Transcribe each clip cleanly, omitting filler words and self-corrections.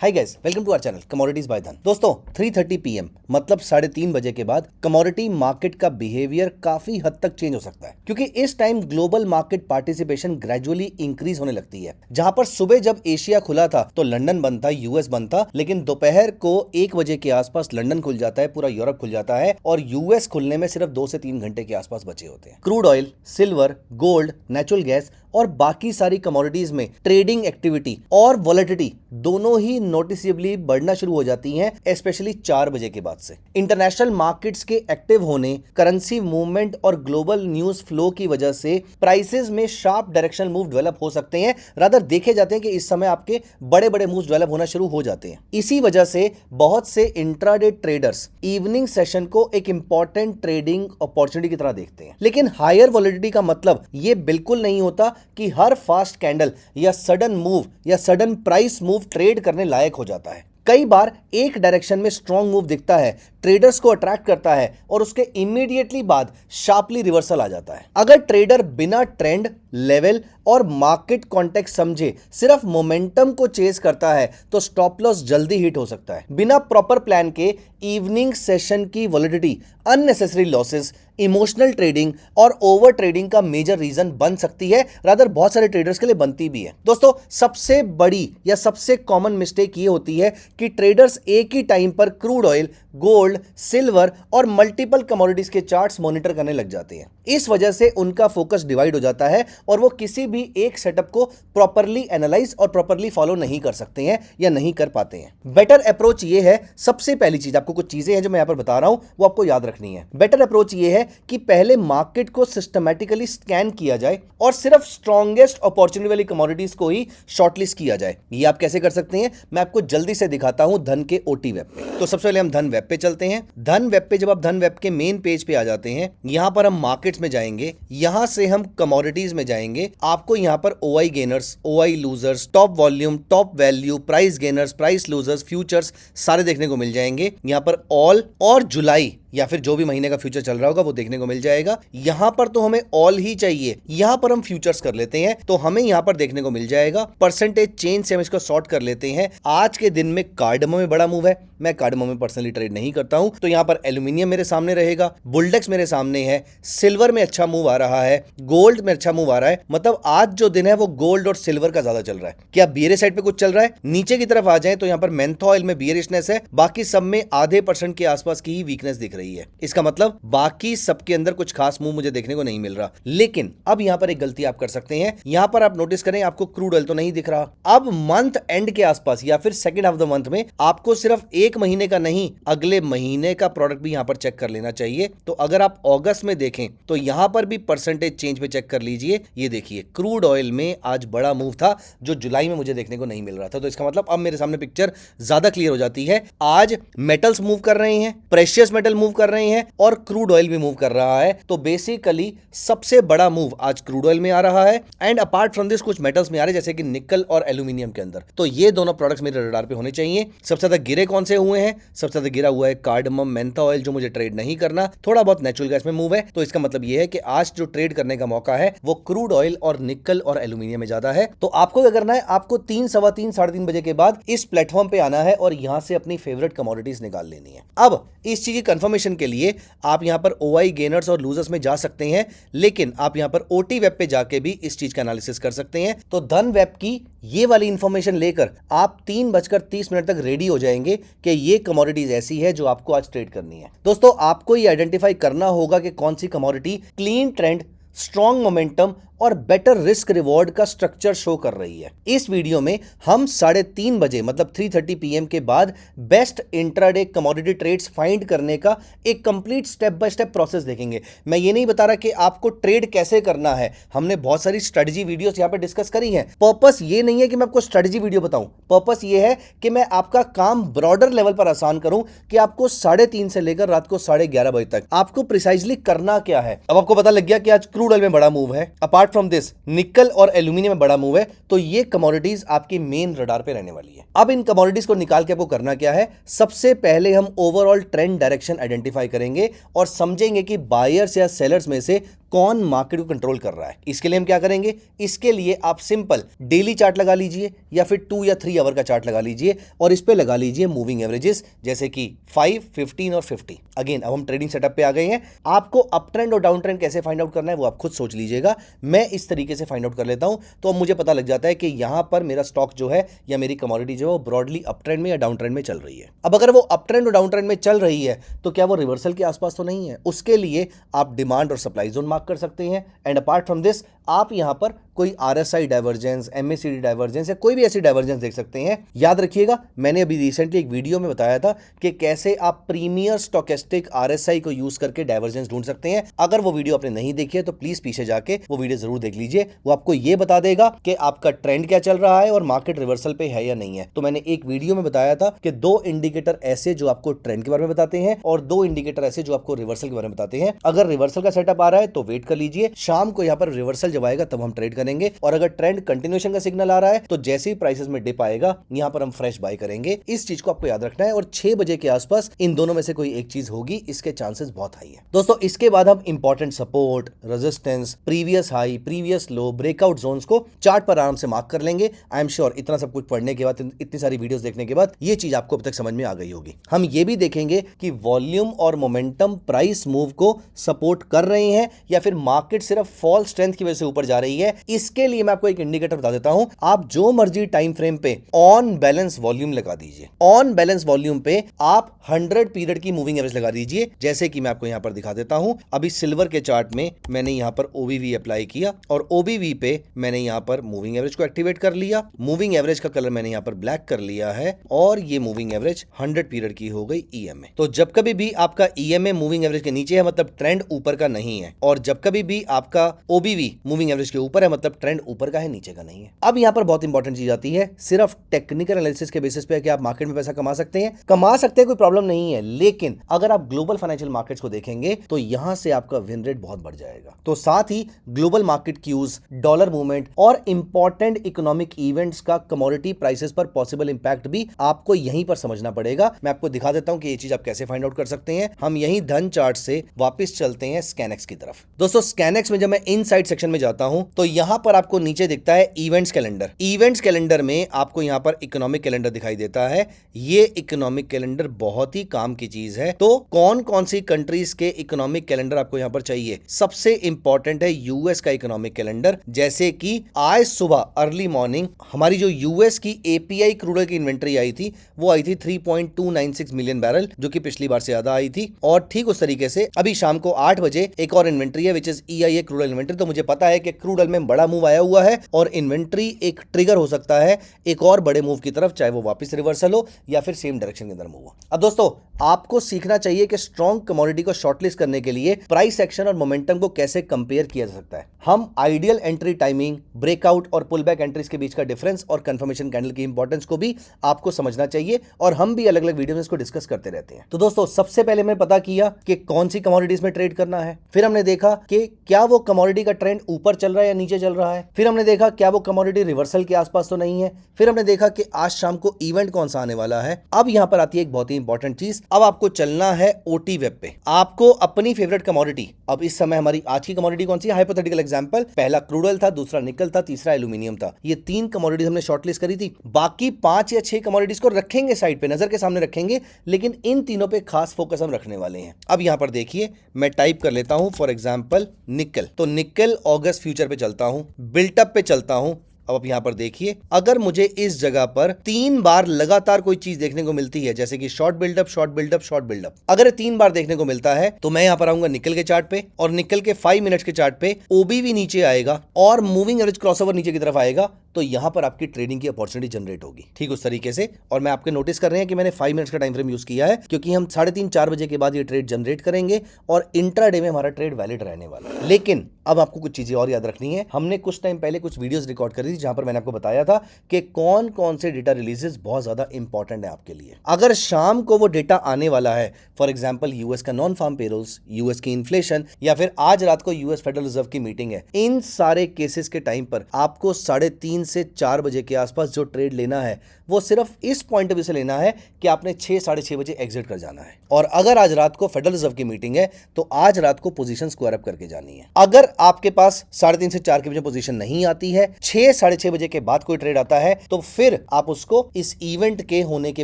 Hi guys, welcome to our channel commodities by Dhan. दोस्तों 3:30 PM मतलब 3:30 बजे के बाद कमोडिटी मार्केट का बिहेवियर काफी हद तक चेंज हो सकता है, क्योंकि इस time global market participation gradually increase होने लगती है। जहां पर सुबह जब एशिया खुला था तो लंदन बंद था, यूएस बंद था, लेकिन दोपहर को 1 बजे के आसपास लंदन खुल जाता है, पूरा यूरोप खुल जाता है और यूएस खुलने में सिर्फ 2 से 3 घंटे के आसपास बचे होते हैं। Crude oil, silver, gold, natural gas और बाकी सारी कमोडिटीज में ट्रेडिंग एक्टिविटी और वॉलेटिलिटी दोनों ही नोटिसेबली बढ़ना शुरू हो जाती हैं, स्पेशली 4 बजे के बाद से। इंटरनेशनल मार्केट्स के एक्टिव होने, करेंसी मूवमेंट और ग्लोबल न्यूज फ्लो की वजह से प्राइसेस में शार्प डायरेक्शनल मूव डेवलप हो सकते हैं। रादर देखे जाते हैं कि इस समय आपके बड़े बड़े मूव्स डेवलप होना शुरू हो जाते हैं। इसी वजह से बहुत से इंट्राडे ट्रेडर्स इवनिंग सेशन को एक इंपॉर्टेंट ट्रेडिंग अपॉर्चुनिटी की तरह देखते हैं। लेकिन हायर वॉलेटिलिटी का मतलब यह बिल्कुल नहीं होता कि हर फास्ट कैंडल या सडन मूव या सडन प्राइस मूव ट्रेड करने लायक हो जाता है। कई बार एक डायरेक्शन में स्ट्रॉन्ग मूव दिखता है, ट्रेडर्स को अट्रैक्ट करता है और उसके इमीडिएटली बाद शार्पली रिवर्सल आ जाता है। अगर ट्रेडर बिना ट्रेंड, लेवल और मार्केट कॉन्टेक्स्ट समझे सिर्फ मोमेंटम को चेज करता है तो स्टॉप लॉस जल्दी हिट हो सकता है। बिना प्रॉपर प्लान के इवनिंग सेशन की volatility unnecessary losses, emotional trading और ओवर ट्रेडिंग का मेजर रीजन बन सकती है। रादर बहुत सारे ट्रेडर्स के लिए बनती भी है। दोस्तों सबसे बड़ी या सबसे कॉमन मिस्टेक ये होती है कि ट्रेडर्स एक ही टाइम पर क्रूड ऑयल, गोल्ड, सिल्वर और मल्टीपल कमोडिटीज के चार्ट्स मॉनिटर करने लग जाते हैं। इस वजह से उनका फोकस डिवाइड हो जाता है और वो किसी भी एक सेटअप को प्रॉपरली एनालाइज और प्रॉपरली फॉलो नहीं कर सकते हैं या नहीं कर पाते हैं। बेटर अप्रोच ये है, सबसे पहली चीज, आपको कुछ चीजें हैं जो मैं यहां पर बता रहा हूं वो आपको याद रखनी है। बेटर अप्रोच ये है कि पहले मार्केट को सिस्टमैटिकली स्कैन किया जाए और सिर्फ स्ट्रॉन्गेस्ट अपॉर्चुनिटी वाली कमोडिटीज को ही शॉर्टलिस्ट किया जाए। ये आप कैसे कर सकते हैं मैं आपको जल्दी से दिखाता हूं धन के ओटी वेब पे। तो सबसे पहले हम धन वेब पे चलते हैं। धन वेब पे जब आप धन वेब के मेन पेज पे आ जाते हैं, यहां पर हम मार्केट्स में जाएंगे, यहां से हम कमोडिटीज में जाएंगे। आपको यहां पर OI gainers, OI losers, top volume, top value, price gainers, price losers, futures सारे देखने को मिल जाएंगे। यहां पर ऑल और जुलाई या फिर जो भी महीने का फ्यूचर चल रहा होगा वो देखने को मिल जाएगा। यहां पर तो हमें ऑल ही चाहिए, यहां पर हम फ्यूचर्स कर लेते हैं तो हमें यहां पर देखने को मिल जाएगा परसेंटेज चेंज से हम इसको सॉर्ट कर लेते हैं। आज के दिन में कार्डमो में बड़ा मूव है, मैं कार्डमो में पर्सनली ट्रेड नहीं करता हूं, तो यहां पर एल्यूमिनियम मेरे सामने रहेगा, बुलडेक्स मेरे सामने है, सिल्वर में अच्छा मूव आ रहा है, गोल्ड में अच्छा मूव आ रहा है। मतलब आज जो दिन है वो गोल्ड और सिल्वर का ज्यादा चल रहा है। क्या बियरिश साइड पे कुछ चल रहा है? नीचे की तरफ आ जाए तो यहां पर मेंथो ऑयल में बियरिशनेस है, बाकी सब में आधे % के आसपास की ही वीकनेस दिख रही है। इसका मतलब बाकी सबके अंदर कुछ खास मूव मुझे देखने को नहीं मिल रहा। लेकिन अब यहां पर एक गलती आप कर सकते हैं। यहां पर आप नोटिस करें आपको क्रूड ऑयल तो नहीं दिख रहा। अब मंथ एंड के आसपास या फिर second half of the month में आपको सिर्फ एक महीने का नहीं, अगले महीने का प्रोडक्ट भी यहां पर चेक कर लेना चाहिए। तो अगर आप अगस्त में देखें तो यहां पर भी परसेंटेज चेंज पे चेक कर लीजिए। ये देखिए क्रूड ऑयल में आज बड़ा मूव था जो जुलाई में मुझे देखने को नहीं मिल रहा था। तो इसका मतलब अब मेरे सामने पिक्चर ज्यादा क्लियर हो जाती है। आज मेटल्स मूव कर रहे हैं, प्रेशियस मेटल मूव कर रहे हैं और क्रूड ऑयल भी मूव कर रहा है। तो बेसिकली सबसे बड़ा मूव आज क्रूड ऑयल में आ रहा है एंड अपार्ट फ्रॉम दिस कुछ मेटल्स में आ रहे हैं जैसे कि निकल और एल्यूमिनियम के अंदर। तो ये दोनों प्रोडक्ट्स मेरे रडार पे होने चाहिए। सबसे ज्यादा गिरे कौन से हुए हैं? सबसे ज्यादा गिरा हुआ है कार्डमम, मेंथा ऑयल जो मुझे ट्रेड नहीं करना। थोड़ा बहुत नेचुरल गैस में मूव है। तो इसका मतलब यह है कि आज जो ट्रेड करने का मौका है वो क्रूड ऑयल और निकल और एल्यूमिनियम में ज्यादा है। तो आपको क्या करना है, आपको 3, सवा 3, 3:30 बजे के बाद इस प्लेटफॉर्म पे आना है और यहां से अपनी फेवरेट कमोडिटीज निकाल लेनी है। अब इस चीज की कंफर्मेशन के लिए आप यहां पर ओआई गेनर्स और लूजर्स में जा सकते हैं, लेकिन आप यहां पर ओटी वेब पे जाके भी इस चीज का एनालिसिस कर सकते हैं। तो धन वेब की ये वाली इंफॉर्मेशन लेकर आप 3:30 तक रेडी हो जाएंगे कि ये कमोडिटीज ऐसी है जो आपको आज ट्रेड करनी है। दोस्तों आपको ये आइडेंटिफाई करना होगा कि कौन सी commodity clean trend, strong momentum और बेटर रिस्क रिवॉर्ड का स्ट्रक्चर शो कर रही है। इस वीडियो में हम 3:30 बजे मतलब 3:30 PM के बाद best intraday commodity trades find करने का एक complete step by step process देखेंगे। मैं ये नहीं बता रहा कि आपको ट्रेड कैसे करना है, हमने बहुत सारी स्ट्रेटजी वीडियोस यहां पे डिस्कस करी हैं। पर्पस ये नहीं है कि मैं आपको स्ट्रेटजी वीडियो बताऊं, पर्पस ये है कि मैं आपका काम ब्रॉडर लेवल पर आसान करूं कि आपको 3:30 से लेकर रात को 11:30 बजे तक आपको प्रिसाइजली करना क्या है। अब आपको पता लग गया कि आज क्रूड ऑयल में बड़ा मूव है, अपार्ट फ्रॉम दिस निकल और एल्यूमिनियम में बड़ा मूव है, तो ये कमोडिटीज आपकी मेन रडार पे रहने वाली है। अब इन कमोडिटीज को निकाल के आपको करना क्या है, सबसे पहले हम ओवरऑल ट्रेंड डायरेक्शन आइडेंटिफाई करेंगे और समझेंगे कि बायर्स या सेलर्स में से कौन मार्केट को कंट्रोल कर रहा है। इसके लिए हम क्या करेंगे, इसके लिए आप सिंपल डेली चार्ट लगा लीजिए या फिर 2 या 3 आवर का चार्ट लगा लीजिए और इस पे लगा लीजिए मूविंग एवरेजेस जैसे कि 5, 15 और 50। अगेन अब हम ट्रेडिंग सेटअप पे आ गए हैं। आपको अप ट्रेंड और डाउन ट्रेंड कैसे फाइंड आउट करना है वो आप खुद सोच लीजिएगा। मैं इस तरीके से फाइंड आउट कर लेता हूं तो अब मुझे पता लग जाता है कि यहां पर मेरा स्टॉक जो है या मेरी कमोडिटी जो है वो ब्रॉडली अप ट्रेंड में या डाउन ट्रेंड में चल रही है। अब अगर वो अप ट्रेंड और डाउन ट्रेंड में चल रही है तो क्या वो रिवर्सल के आसपास तो नहीं है। उसके लिए आप डिमांड और सप्लाई जोन मार्क कर सकते हैं एंड अपार्ट फ्रॉम दिस आप यहां पर कोई आरएसआई डाइवर्जेंस, एमएसीडी डाइवर्जेंस या कोई भी ऐसी डाइवर्जेंस देख सकते हैं। याद रखिएगा मैंने अभी रिसेंटली एक वीडियो में बताया था कि कैसे आप प्रीमियर स्टोकेस्टिक आरएसआई को यूज करके डाइवर्जेंस ढूंढ सकते हैं। अगर वो वीडियो आपने नहीं देखी है तो प्लीज पीछे जाके वो वीडियो जरूर देख लीजिए। वो आपको ये बता देगा कि आपका ट्रेंड क्या चल रहा है और मार्केट रिवर्सल पे है या नहीं है। तो मैंने एक वीडियो में बताया था कि 2 इंडिकेटर ऐसे जो आपको ट्रेंड के बारे में बताते हैं और 2 इंडिकेटर ऐसे जो आपको रिवर्सल के बारे में बताते हैं। अगर रिवर्सल का सेटअप आ रहा है तो वेट कर लीजिए, शाम को यहाँ पर रिवर्सल जब आएगा तब हम ट्रेड करेंगे और अगर ट्रेंड कंटिन्यूएशन का सिग्नल आ रहा है तो जैसे ही प्राइसेस में डिप आएगा यहां पर हम फ्रेश बाय करेंगे। इस चीज को आपको याद रखना है और 6 बजे के आसपास इन दोनों में से कोई एक चीज होगी, इसके चांसेस बहुत हाई है दोस्तों। इसके बाद हम important support, resistance, previous high, previous low, breakout zones को चार्ट पर आराम से मार्क कर लेंगे। आई एम श्योर इतना सब कुछ पढ़ने के बाद, इतनी सारी वीडियोस देखने के बाद ये चीज आपको अब तक समझ में आ गई होगी। हम ये भी देखेंगे कि वॉल्यूम और मोमेंटम प्राइस मूव को सपोर्ट कर रहे हैं या फिर मार्केट सिर्फ फॉल स्ट्रेंथ की वजह से ऊपर जा रही है। इसके लिए मैं आपको एक इंडिकेटर बता देता हूं, आप जो मर्जी टाइम फ्रेम पे ऑन बैलेंस वॉल्यूम लगा दीजिए। ऑन बैलेंस वॉल्यूम पे आप 100 पीरियड की मूविंग एवरेज लगा दीजिए। जैसे कि मैं आपको यहां पर दिखा देता हूं, अभी सिल्वर के चार्ट में मैंने यहां पर ओबीवी अप्लाई किया और ओबीवी पे मैंने यहां पर मूविंग एवरेज को एक्टिवेट कर लिया। मूविंग एवरेज का कलर मैंने यहां पर ब्लैक कर लिया है और ये मूविंग एवरेज 100 पीरियड की हो गई ईएमए। तो जब कभी भी आपका ईएमए मूविंग एवरेज के नीचे है मतलब ट्रेंड ऊपर का नहीं है, और जब कभी भी आपका ओबीवी मूविंग एवरेज के ऊपर है मतलब ट्रेंड ऊपर का है, नीचे का नहीं है। अब यहां पर बहुत इंपॉर्टेंट चीज आती है, सिर्फ टेक्निकल एनालिसिस के बेसिस पे कि आप मार्केट में पैसा कमा सकते हैं, कोई प्रॉब्लम नहीं है, लेकिन अगर आप ग्लोबल फाइनेंशियल मार्केट्स को देखेंगे तो यहां से आपका विन रेट बहुत बढ़ जाएगा। तो साथ ही global market cues, dollar movement और इंपॉर्टेंट इकोनॉमिक इवेंट्स का कमोडिटी प्राइसेस पर पॉसिबल इंपैक्ट भी आपको यहीं पर समझना पड़ेगा। मैं आपको दिखा देता हूं कि ये चीज आप कैसे फाइंड आउट कर सकते हैं। हम यहीं धन चार्ट से वापस चलते हैं स्कैनेक्स की तरफ। दोस्तों स्कैनेक्स में जब मैं इनसाइड सेक्शन में जाता हूं तो यहां पर आपको नीचे दिखता है इवेंट्स कैलेंडर। इवेंट्स कैलेंडर में आपको यहां पर इकोनॉमिक कैलेंडर दिखाई देता है। ये इकोनॉमिक कैलेंडर बहुत ही काम की चीज है। तो कौन कौन सी कंट्रीज के इकोनॉमिक कैलेंडर आपको यहां पर चाहिए? सबसे इंपॉर्टेंट है यूएस का इकोनॉमिक कैलेंडर। जैसे कि आज सुबह अर्ली मॉर्निंग हमारी जो यूएस की एपीआई क्रूड ऑयल की इन्वेंट्री आई थी वो आई थी 3.296 मिलियन बैरल, जो कि पिछली बार से ज्यादा आई थी। और ठीक उस तरीके से अभी शाम को 8 बजे एक और इन्वेंट्री है which is EIA crude oil inventory. तो मुझे पता है कि क्रूड ऑयल में बड़ा मूव आया हुआ है और इन्वेंट्री एक ट्रिगर हो सकता है एक और बड़े मूव की तरफ, चाहे वो वापस रिवर्सल हो या फिर सेम डायरेक्शन के अंदर मूव हो। अब दोस्तों आपको सीखना चाहिए कि स्ट्रॉन्ग कमोडिटी को शॉर्टलिस्ट करने के लिए प्राइस एक्शन और मोमेंटम को कैसे कंपेयर किया जा सकता है। हम आइडियल एंट्री टाइमिंग, ब्रेकआउट और पुल बैक एंट्रीज के बीच का डिफरेंस और कंफर्मेशन कैंडल की इंपॉर्टेंस को भी आपको समझना चाहिए और हम भी अलग अलग वीडियो में इसको डिस्कस करते रहते हैं। तो दोस्तों सबसे पहले मैं पता किया कि कौन सी कमोडिटीज में ट्रेड करना है, फिर हमने देखा कि क्या वो कमोडिटी का ट्रेंड ऊपर चल रहा है या नीचे चल रहा है, फिर हमने देखा क्या वो कमोडिटी रिवर्सल के आसपास तो नहीं है, फिर हमने देखा कि आज शाम को इवेंट कौन सा आने वाला है। अब यहां पर आती है एक बहुत ही इंपॉर्टेंट चीज, अब आपको चलना है ओटी वेब पे। आपको अपनी फेवरेट कमोडिटी, अब इस समय हमारी आज की कमोडिटी कौन सी है? हाइपोथेटिकल एग्जांपल, पहला क्रूड ऑयल था, दूसरा निकल था, तीसरा एल्यूमिनियम था। ये 3 कमोडिटीज हमने शॉर्टलिस्ट करी थी। बाकी 5 या 6 कमोडिटीज को रखेंगे साइड पे, नजर के सामने रखेंगे, लेकिन इन तीनों पे खास फोकस हम रखने वाले हैं। अब यहां पर देखिए मैं टाइप कर लेता हूं फॉर एग्जांपल निकल, तो निकल ऑगस्ट फ्यूचर पे चलता हूं, बिल्टअप पे चलता हूं। अब आप यहां पर देखिए अगर मुझे इस जगह पर 3 बार लगातार कोई चीज देखने को मिलती है, जैसे कि short buildup, short buildup, short buildup, अगर 3 बार देखने को मिलता है तो मैं यहां पर आऊंगा निकल के चार्ट पे और निकल के 5 मिनट्स के चार्ट पे ओबीवी नीचे आएगा और मूविंग एवरेज क्रॉसओवर नीचे की तरफ आएगा, तो यहां पर आपकी ट्रेडिंग की अपॉर्चुनिटी जनरेट होगी ठीक उस तरीके से। और मैं आपके नोटिस कर रहे हैं कि मैंने 5 मिनट्स का टाइम फ्रेम यूज किया है क्योंकि हम 3:30-4 बजे के बाद ये ट्रेड जनरेट करेंगे और इंट्राडे में हमारा ट्रेड वैलिड रहने वाला है। लेकिन अब आपको कुछ चीजें और याद रखनी है। हमने कुछ टाइम पहले कुछ वीडियोस रिकॉर्ड करी थी जहां पर मैंने आपको बताया था कि कौन कौन से डेटा रिलीजेस बहुत ज्यादा इंपॉर्टेंट है आपके लिए। अगर शाम को वो डेटा आने वाला है, फॉर एग्जांपल यूएस का नॉन फार्म पेरोल्स, यूएस की इन्फ्लेशन, या फिर आज रात को यूएस फेडरल रिजर्व की मीटिंग है, इन सारे केसेस के टाइम पर आपको 3:30 3 से 4 बजे के आसपास जो ट्रेड लेना है वो सिर्फ इस पॉइंट ऑफ व्यू से लेना है कि आपने 6 साढ़े 6 बजे एग्जिट कर जाना है। और अगर आज रात को फेडरल रिजर्व की मीटिंग है तो आज रात को पोजीशन स्क्वायर अप करके जानी है। अगर आपके पास 3:30 से 4 के बीच में पोजीशन नहीं आती है, 6 साढ़े 6 बजे के बाद कोई ट्रेड आता है, तो फिर आप उसको इस इवेंट के होने के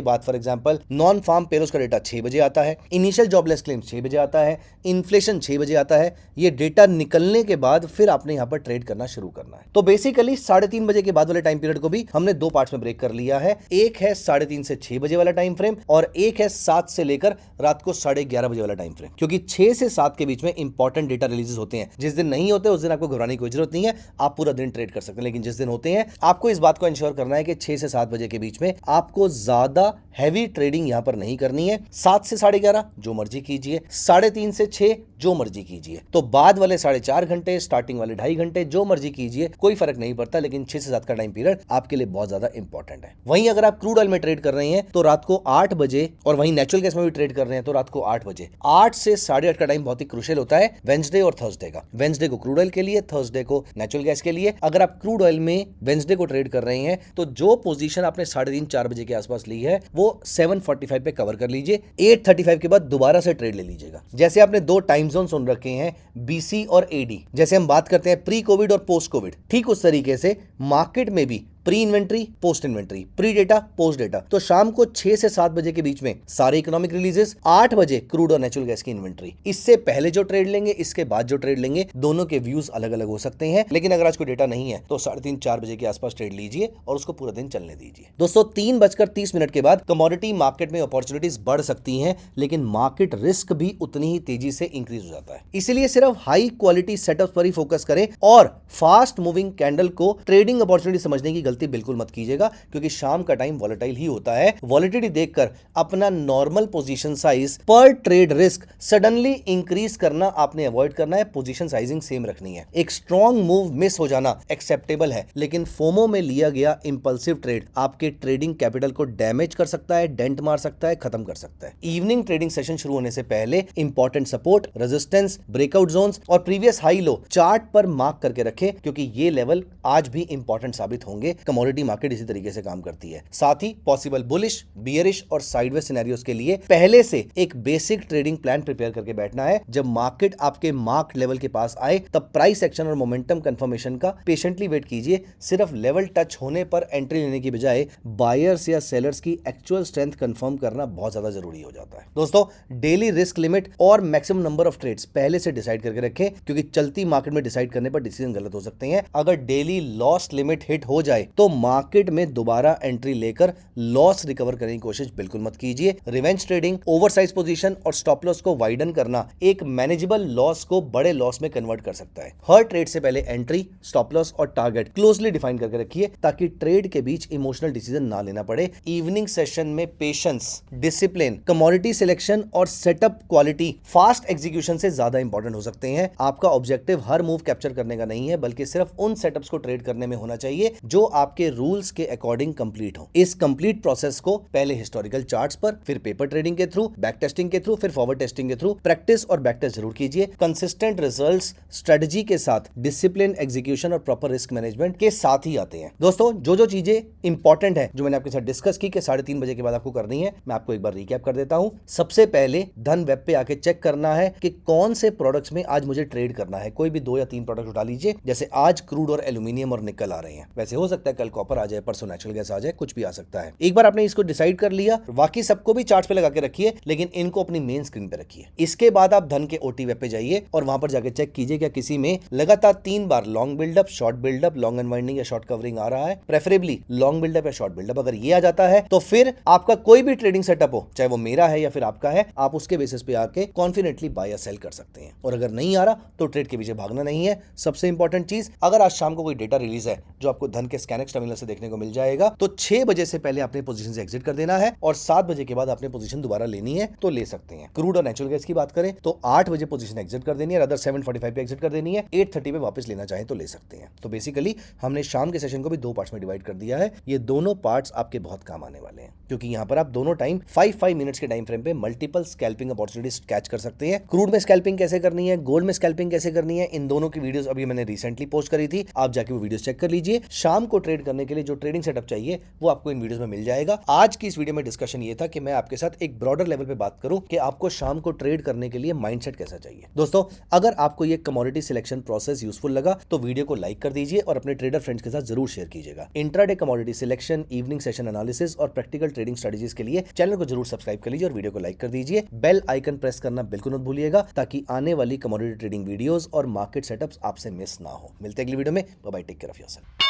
बाद, for example non farm payrolls का डेटा 6 बजे आता है, इनिशियल जॉबलेस क्लेम 6 बजे आता है, इन्फ्लेशन 6 बजे आता है, ये डेटा निकलने के बाद फिर आपने यहां पर ट्रेड करना शुरू करना है। तो बेसिकली 3:30 बजे के बाद वाले टाइम पीरियड को भी हमने दो पार्ट्स में ब्रेक कर लिया है। एक है 3:30 से 6 बजे वाला टाइम फ्रेम और एक है 7 से लेकर रात को 11:30 बजे वाला टाइम फ्रेम, क्योंकि 6 से 7 के बीच में इंपॉर्टेंट डेटा रिलीजेस होते हैं। जिस दिन नहीं होते उस दिन आपको घबराने की कोई जरूरत नहीं है, आप पूरा दिन ट्रेड कर सकते हैं। लेकिन जिस दिन होते हैं आपको इस बात को इंश्योर करना है कि 6 से 7 बजे के बीच में आपको ज्यादा हैवी ट्रेडिंग यहां पर नहीं करनी है। 7 से 11:30 जो मर्जी कीजिए, 3:30 से 6 जो मर्जी कीजिए, तो बाद वाले 4.5 घंटे, स्टार्टिंग वाले 2.5 घंटे जो मर्जी कीजिए, कोई फर्क नहीं पड़ता। लेकिन 6 से 7 का टाइम पीरियड आपके लिए बहुत ज्यादा इंपॉर्टेंट है। वहीं अगर आप क्रूड ऑयल में ट्रेड कर रहे हैं तो रात को 8 बजे, और वहीं नेचुरल गैस में भी ट्रेड कर रहे हैं तो रात को 8 बजे, 8 से 8:30 का टाइम बहुत ही क्रूशियल होता है वेंसडे और थर्सडे का। वेंसडे को क्रूड ऑयल के लिए, थर्सडे को नेचुरल गैस के लिए। अगर आप क्रूड ऑयल में वेंसडे को ट्रेड कर रहे हैं तो जो पोजीशन आपने 3:30-4 बजे के आसपास ली है वो 7:45 पे कवर कर लीजिए। 8:35 के बाद दोबारा से ट्रेड ले लीजिएगा। जैसे आपने दो टाइम जोन सुन रखे हैं, बीसी और एडी, जैसे हम बात करते हैं प्री कोविड और पोस्ट कोविड, ठीक उस तरीके से मार्केट में भी pre inventory, post inventory, pre data, post data. तो शाम को 6 से 7 बजे के बीच में सारे इकोनॉमिक रिलीजेस, 8 बजे क्रूड और नेचुरल गैस की इन्वेंट्री। इससे पहले जो ट्रेड लेंगे, इसके बाद जो ट्रेड लेंगे, दोनों के व्यूज अलग अलग हो सकते हैं। लेकिन अगर आज कोई डेटा नहीं है तो 3:30-4 बजे के आसपास ट्रेड लीजिए और उसको पूरा दिन चलने दीजिए। दोस्तों 3:30 के बाद कमोडिटी मार्केट में अपॉर्चुनिटीज बढ़ सकती हैं, लेकिन मार्केट रिस्क भी उतनी ही तेजी से इंक्रीज हो जाता है। इसीलिए सिर्फ हाई क्वालिटी सेटअप पर ही फोकस करें और फास्ट मूविंग कैंडल को ट्रेडिंग अपॉर्चुनिटी समझने की गलती बिल्कुल मत कीजिएगा, क्योंकि शाम का टाइम वॉलेटाइल ही होता है। वॉलेटिलिटी देखकर अपना नॉर्मल पोजीशन साइज पर ट्रेड रिस्क सडनली इंक्रीज करना आपने अवॉइड करना है। पोजीशन साइजिंग सेम रखनी है। एक स्ट्रॉन्ग मूव मिस हो जाना एक्सेप्टेबल है, लेकिन फोमो में लिया गया इंपल्सिव ट्रेड आपके ट्रेडिंग कैपिटल को डैमेज कर सकता है, डेंट मार सकता है, खत्म कर सकता है। इवनिंग ट्रेडिंग सेशन शुरू होने से पहले important support, resistance, breakout zones और प्रीवियस हाई लो चार्ट पर मार्क करके रखें, क्योंकि ये लेवल आज भी इंपॉर्टेंट साबित होंगे। कमोडिटी मार्केट इसी तरीके से काम करती है। साथ ही पॉसिबल बुलिश, बियरिश और साइडवेज सिनेरियोस के लिए पहले से एक बेसिक ट्रेडिंग प्लान प्रिपेयर करके बैठना है। जब मार्केट आपके मार्क लेवल के पास आए तब प्राइस एक्शन और मोमेंटम कंफर्मेशन का पेशेंटली वेट कीजिए। सिर्फ लेवल टच होने पर एंट्री लेने की बजाय बायर्स या सेलर्स की एक्चुअल स्ट्रेंथ कंफर्म करना बहुत ज्यादा जरूरी हो जाता है। दोस्तों डेली रिस्क लिमिट और मैक्सिमम नंबर ऑफ ट्रेड्स पहले से डिसाइड करके रखें, क्योंकि चलती मार्केट में डिसाइड करने पर डिसीजन गलत हो सकते हैं। अगर डेली लॉस लिमिट हिट हो जाए तो मार्केट में दोबारा एंट्री लेकर लॉस रिकवर करने की कोशिश बिल्कुल मत कीजिए। रिवेंज ट्रेडिंग, ओवरसाइज पोजीशन और स्टॉप लॉस को वाइडन करना एक मैनेजेबल लॉस को बड़े लॉस में कन्वर्ट कर सकता है। हर ट्रेड से पहले एंट्री, स्टॉप लॉस और टारगेट क्लोजली डिफाइन करके रखिए, ताकि ट्रेड के बीच इमोशनल डिसीजन ना लेना पड़े। इवनिंग सेशन में पेशेंस, डिसिप्लिन, कमोडिटी सिलेक्शन और सेटअप क्वालिटी फास्ट एग्जीक्यूशन से ज्यादा इंपॉर्टेंट हो सकते हैं। आपका ऑब्जेक्टिव हर मूव कैप्चर करने का नहीं है, बल्कि सिर्फ उन सेटअप्स को ट्रेड करने में होना चाहिए जो आपके रूल्स के अकॉर्डिंग कंप्लीट हो। इस कंप्लीट प्रोसेस को पहले हिस्टोरिकल चार्ट्स पर, फिर पेपर ट्रेडिंग के थ्रू, बैक टेस्टिंग के थ्रू, फिर फॉरवर्ड टेस्टिंग के थ्रू प्रैक्टिस और बैक टेस्ट जरूर कीजिए। कंसिस्टेंट रिजल्ट्स स्ट्रेटजी के साथ डिसिप्लिन, एग्जीक्यूशन और प्रॉपर रिस्क मैनेजमेंट के साथ ही आते हैं। दोस्तों जो चीजें इंपॉर्टेंट है, जो मैंने आपके साथ डिस्कस की कि 3:30 बजे के बाद आपको करनी है, मैं आपको एक बार रिकैप कर देता हूं। सबसे पहले धन वेब पे आके चेक करना है कि कौन से प्रोडक्ट्स में आज मुझे ट्रेड करना है। कोई भी 2 या 3 प्रोडक्ट उठा लीजिए। जैसे आज क्रूड और एल्यूमिनियम और निकल आ रहे हैं, वैसे हो सकता है कल कॉपर आ जाए, परसों नेचुरल गैस आ जाए, कुछ भी आ सकता है। एक बार आपने इसको डिसाइड कर लिया, बाकी सबको भी चार्ट पे लगा के रखिए, लेकिन इनको अपनी मेन स्क्रीन पे रखिए। इसके बाद आप धन के ओटी वेब पे जाइए और वहां पर जाके चेक कीजिए क्या किसी में लगातार 3 बार long buildup, short buildup, long unwinding या शॉर्ट कवरिंग आ रहा है। प्रेफरेबली लॉन्ग बिल्डअप या शॉर्ट बिल्डअप अगर ये आ जाता है तो फिर आपका कोई भी ट्रेडिंग सेटअप हो, चाहे वो मेरा है या फिर आपका है, आप उसके बेसिस पे आके कॉन्फिडेंटली बाय या सेल कर सकते हैं। और अगर नहीं आ रहा तो ट्रेड के पीछे भागना नहीं है। सबसे इंपॉर्टेंट चीज, अगर आज शाम को कोई डेटा रिलीज है जो आपको धन के स्कैनेक्स टर्मिनल से देखने को मिल जाएगा, तो 6 बजे से पहले अपने पोजीशन से एग्जिट कर देना है और 7 बजे के बाद अपने पोजीशन दोबारा लेनी है तो ले सकते हैं। क्रूड और नेचुरल गैस की बात करें तो 8 बजे पोजीशन एग्जिट कर देनी है, अदर 7:45 पे एग्जिट कर देनी है, 8:30 पे वापस लेना चाहे तो ले सकते हैं। तो बेसिकली हमने शाम के सेशन को भी 2 पार्ट्स में डिवाइड कर दिया है। ये दोनों पार्ट्स आपके बहुत काम आने वाले हैं, क्योंकि यहाँ पर आप दोनों टाइम 5 मिनट्स के टाइम फ्रेम पे मल्टीपल स्कैल्पिंग अपॉर्चुनिटीज कैच कर सकते हैं। क्रूड में स्कैल्पिंग कैसे करनी है, गोल्ड में स्कैल्पिंग कैसे करनी है, इन दोनों की वीडियोस अभी मैंने रिसेंटली पोस्ट करी थी, आप जाके वो वीडियोस चेक कर लीजिए। शाम को ट्रेड करने के लिए जो ट्रेडिंग सेटअप चाहिए वो आपको इन वीडियोस में मिल जाएगा। आज की इस वीडियो में डिस्कशन ये था कि मैं आपके साथ एक ब्रॉडर लेवल पे बात करूं कि आपको शाम को ट्रेड करने के लिए माइंडसेट कैसा चाहिए। दोस्तों, अगर आपको ये कमोडिटी सिलेक्शन प्रोसेस यूजफुल लगा तो वीडियो को लाइक कर दीजिए और अपने ट्रेडर फ्रेंड्स के साथ जरूर शेयर कीजिएगा। Intraday commodity selection, evening session analysis और प्रैक्टिकल ट्रेडिंग स्ट्रेटजीज के लिए चैनल को जरूर सब्सक्राइब कर लीजिए और वीडियो को लाइक कर दीजिए। बेल आइकन प्रेस करना बिल्कुल मत भूलिएगा ताकि आने वाली कमोडिटी ट्रेडिंग वीडियोस और मार्केट सेटअप्स आपसे मिस ना हो। मिलते हैं अगली वीडियो में। Bye bye, take care of yourself.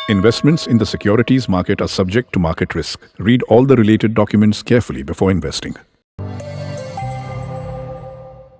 Investments in the securities market are subject to market risk. Read all the related documents carefully before investing.